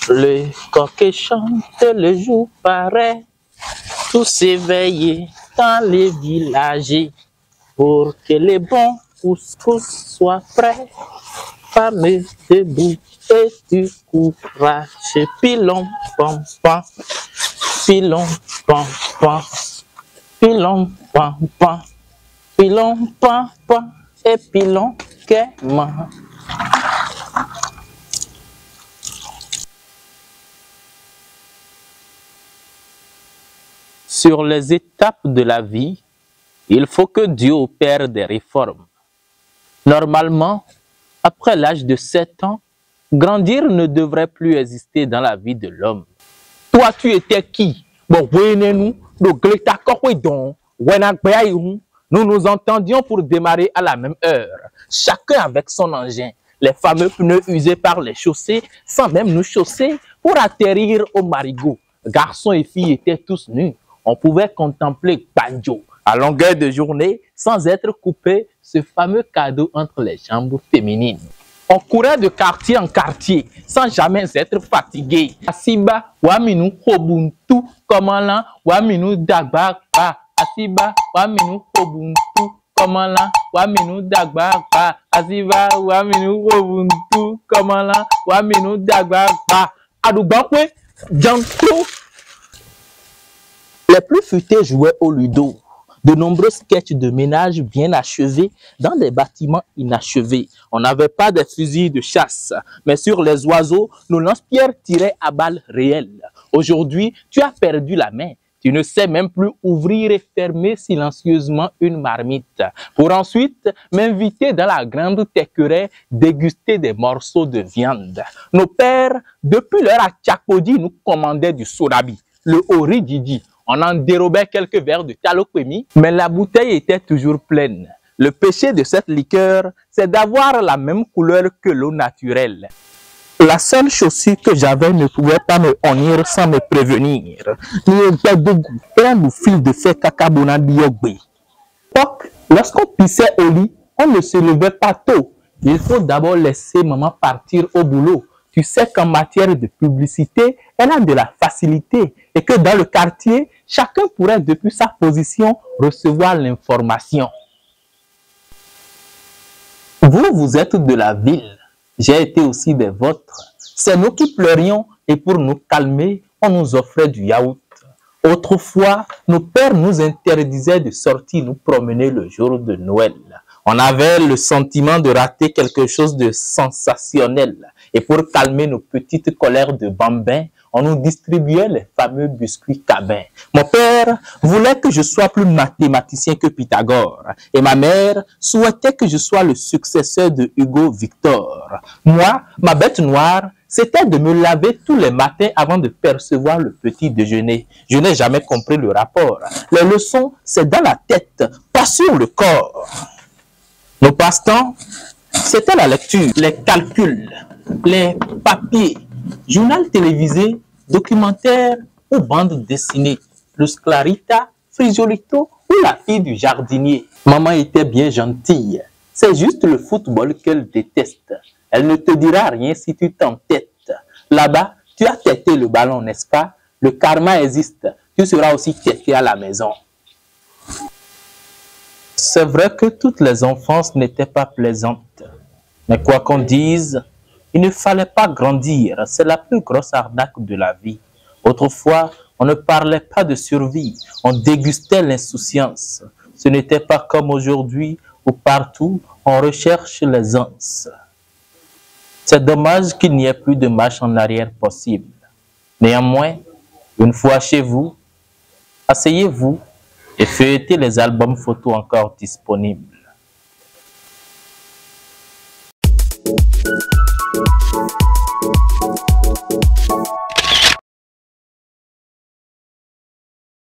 Le coq chante, le jour paraît, tous s'éveillent dans les villages pour que les bons couscous soient prêts. Fameux debout et du courage, pilon pam pam, pilon pam pam, pilon pam pam, pilon pam pam et pilon gaiement. Sur les étapes de la vie, il faut que Dieu opère des réformes. Normalement, après l'âge de 7 ans, grandir ne devrait plus exister dans la vie de l'homme. Toi, tu étais qui? Nous nous entendions pour démarrer à la même heure, chacun avec son engin, les fameux pneus usés par les chaussées, sans même nous chausser, pour atterrir au marigot. Garçons et filles étaient tous nus. On pouvait contempler Banjo à longueur de journée sans être coupé, ce fameux cadeau entre les jambes féminines. On courait de quartier en quartier sans jamais être fatigué. Asiba, Waminu Hobuntu, comment là, Waminu Dagba, Asiba, Waminu Hobuntu, comment là, Waminu Dagba, Asiba, Waminu Hobuntu, comment là, Waminu Dagba, Adubakwe, Janto. Les plus futés jouaient au ludo. De nombreux sketchs de ménage bien achevés dans des bâtiments inachevés. On n'avait pas de fusils de chasse, mais sur les oiseaux, nos lance-pierres tiraient à balles réelles. Aujourd'hui, tu as perdu la main. Tu ne sais même plus ouvrir et fermer silencieusement une marmite, pour ensuite m'inviter dans la grande tequeraie déguster des morceaux de viande. Nos pères, depuis l'heure à Tchakodi, nous commandaient du sorabi, le ori didi. On en dérobait quelques verres de talokwemi, mais la bouteille était toujours pleine. Le péché de cette liqueur, c'est d'avoir la même couleur que l'eau naturelle. La seule chaussure que j'avais ne pouvait pas me honnir sans me prévenir. Plein de fil de fer kakabona diogbe. Lorsqu'on pissait au lit, on ne se levait pas tôt. Il faut d'abord laisser maman partir au boulot. Tu sais qu'en matière de publicité, elle a de la facilité et que dans le quartier, chacun pourrait depuis sa position recevoir l'information. Vous êtes de la ville, j'ai été aussi des vôtres. C'est nous qui pleurions et pour nous calmer, on nous offrait du yaourt. Autrefois, nos pères nous interdisaient de sortir nous promener le jour de Noël. On avait le sentiment de rater quelque chose de sensationnel. Et pour calmer nos petites colères de bambins, on nous distribuait les fameux biscuits cabins. Mon père voulait que je sois plus mathématicien que Pythagore. Et ma mère souhaitait que je sois le successeur de Hugo Victor. Moi, ma bête noire, c'était de me laver tous les matins avant de percevoir le petit déjeuner. Je n'ai jamais compris le rapport. Les leçons, c'est dans la tête, pas sur le corps. Nos passe-temps, c'était la lecture, les calculs, les papiers, journal télévisé, documentaire ou bande dessinée, le Clarita, Frigiolito ou la fille du jardinier. Maman était bien gentille. C'est juste le football qu'elle déteste. Elle ne te dira rien si tu t'entêtes. Là-bas, tu as têté le ballon, n'est-ce pas? Le karma existe. Tu seras aussi têté à la maison. C'est vrai que toutes les enfances n'étaient pas plaisantes. Mais quoi qu'on dise, il ne fallait pas grandir. C'est la plus grosse arnaque de la vie. Autrefois, on ne parlait pas de survie. On dégustait l'insouciance. Ce n'était pas comme aujourd'hui où partout on recherche l'aisance. C'est dommage qu'il n'y ait plus de marche en arrière possible. Néanmoins, une fois chez vous, asseyez-vous et feuilletez les albums photos encore disponibles.